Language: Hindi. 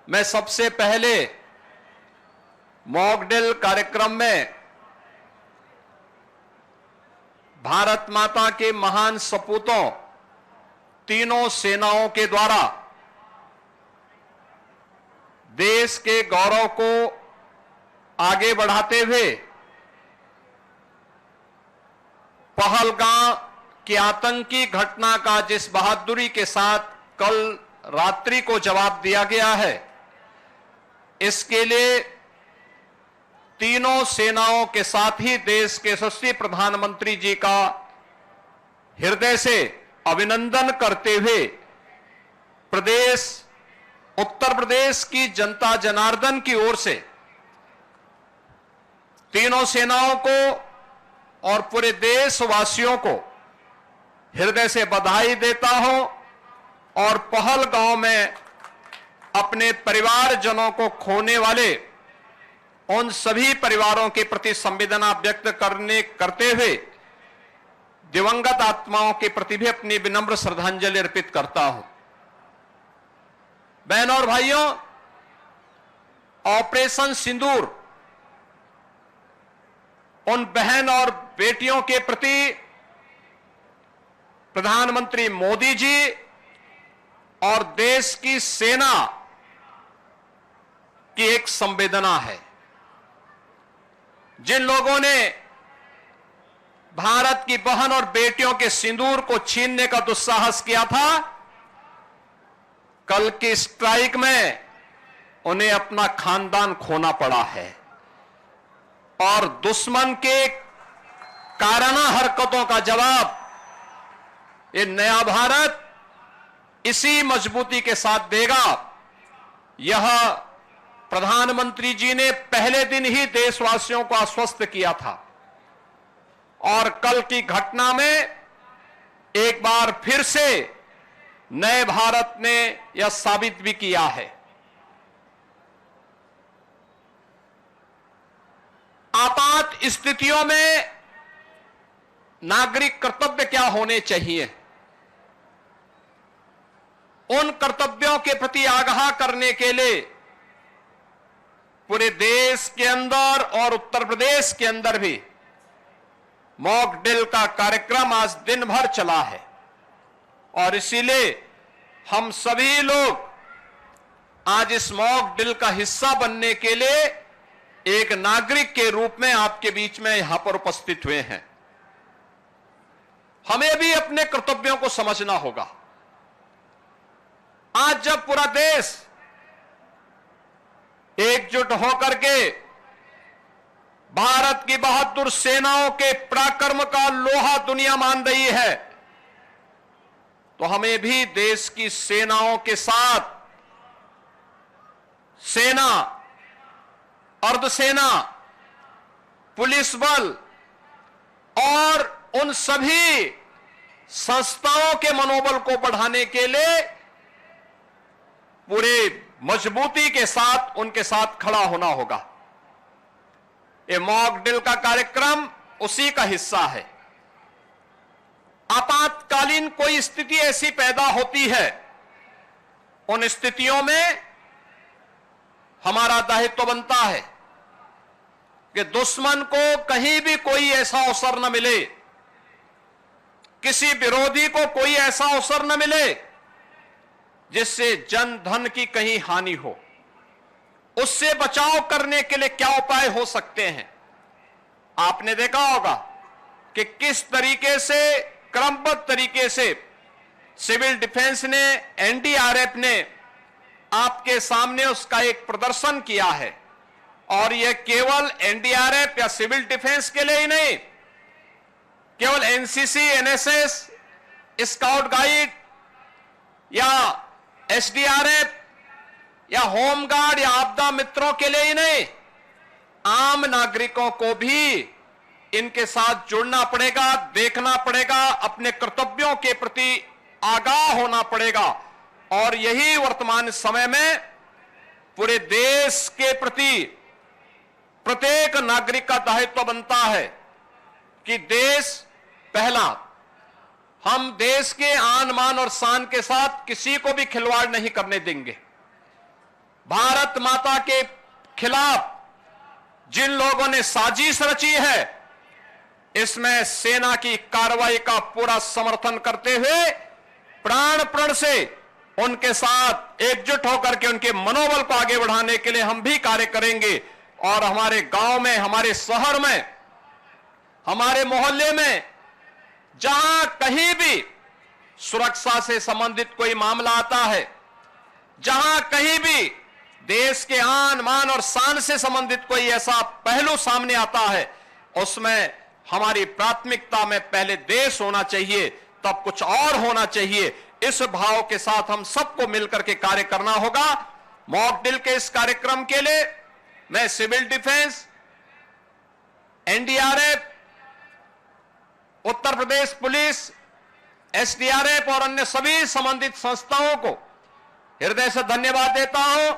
मैं सबसे पहले मॉक ड्रिल कार्यक्रम में भारत माता के महान सपूतों तीनों सेनाओं के द्वारा देश के गौरव को आगे बढ़ाते हुए पहलगाम की आतंकी घटना का जिस बहादुरी के साथ कल रात्रि को जवाब दिया गया है, इसके लिए तीनों सेनाओं के साथ ही देश के यशस्वी प्रधानमंत्री जी का हृदय से अभिनंदन करते हुए उत्तर प्रदेश की जनता जनार्दन की ओर से तीनों सेनाओं को और पूरे देशवासियों को हृदय से बधाई देता हूं और पहलगाम में अपने परिवारजनों को खोने वाले उन सभी परिवारों के प्रति संवेदना व्यक्त करते हुए दिवंगत आत्माओं के प्रति भी अपनी विनम्र श्रद्धांजलि अर्पित करता हूं। बहनों और भाइयों, ऑपरेशन सिंदूर उन बहन और बेटियों के प्रति प्रधानमंत्री मोदी जी और देश की सेना की एक संवेदना है। जिन लोगों ने भारत की बहन और बेटियों के सिंदूर को छीनने का दुस्साहस किया था, कल की स्ट्राइक में उन्हें अपना खानदान खोना पड़ा है और दुश्मन के काराना हरकतों का जवाब ये नया भारत इसी मजबूती के साथ देगा। यह प्रधानमंत्री जी ने पहले दिन ही देशवासियों को आश्वस्त किया था और कल की घटना में एक बार फिर से नए भारत ने यह साबित भी किया है। आपात स्थितियों में नागरिक कर्तव्य क्या होने चाहिए, उन कर्तव्यों के प्रति आगाह करने के लिए पूरे देश के अंदर और उत्तर प्रदेश के अंदर भी मॉक ड्रिल का कार्यक्रम आज दिन भर चला है और इसीलिए हम सभी लोग आज इस मॉक ड्रिल का हिस्सा बनने के लिए एक नागरिक के रूप में आपके बीच में यहां पर उपस्थित हुए हैं। हमें भी अपने कर्तव्यों को समझना होगा। आज जब पूरा देश एकजुट होकर के भारत की बहादुर सेनाओं के पराक्रम का लोहा दुनिया मान रही है, तो हमें भी देश की सेनाओं के साथ सेना, अर्धसेना, पुलिस बल और उन सभी संस्थाओं के मनोबल को बढ़ाने के लिए पूरे मजबूती के साथ उनके साथ खड़ा होना होगा। ये मॉक ड्रिल का कार्यक्रम उसी का हिस्सा है। आपातकालीन कोई स्थिति ऐसी पैदा होती है, उन स्थितियों में हमारा दायित्व बनता है कि दुश्मन को कहीं भी कोई ऐसा अवसर न मिले, किसी विरोधी को कोई ऐसा अवसर न मिले जिससे जन धन की कहीं हानि हो। उससे बचाव करने के लिए क्या उपाय हो सकते हैं? आपने देखा होगा कि किस तरीके से क्रमबद्ध तरीके से सिविल डिफेंस ने, एनडीआरएफ ने आपके सामने उसका एक प्रदर्शन किया है और यह केवल एनडीआरएफ या सिविल डिफेंस के लिए ही नहीं, केवल एनसीसी, एनएसएस, स्काउट गाइड या एसडीआरएफ या होमगार्ड या आपदा मित्रों के लिए ही नहीं, आम नागरिकों को भी इनके साथ जुड़ना पड़ेगा, देखना पड़ेगा, अपने कर्तव्यों के प्रति आगाह होना पड़ेगा। और यही वर्तमान समय में पूरे देश के प्रति प्रत्येक नागरिक का दायित्व बनता है कि देश पहला, हम देश के आन मान और शान के साथ किसी को भी खिलवाड़ नहीं करने देंगे। भारत भारत माता के खिलाफ जिन लोगों ने साजिश रची है, इसमें सेना की कार्रवाई का पूरा समर्थन करते हुए प्राण प्रण से उनके साथ एकजुट होकर के उनके मनोबल को आगे बढ़ाने के लिए हम भी कार्य करेंगे। और हमारे गांव में, हमारे शहर में, हमारे मोहल्ले में जहां कहीं भी सुरक्षा से संबंधित कोई मामला आता है, जहां कहीं भी देश के आन मान और शान से संबंधित कोई ऐसा पहलू सामने आता है, उसमें हमारी प्राथमिकता में पहले देश होना चाहिए, तब कुछ और होना चाहिए। इस भाव के साथ हम सबको मिलकर के कार्य करना होगा। मॉक ड्रिल के इस कार्यक्रम के लिए मैं civil defence, NDRF, Uttar Pradesh police, SDRF और अन्य सभी संबंधित संस्थाओं को हृदय से धन्यवाद देता हूं।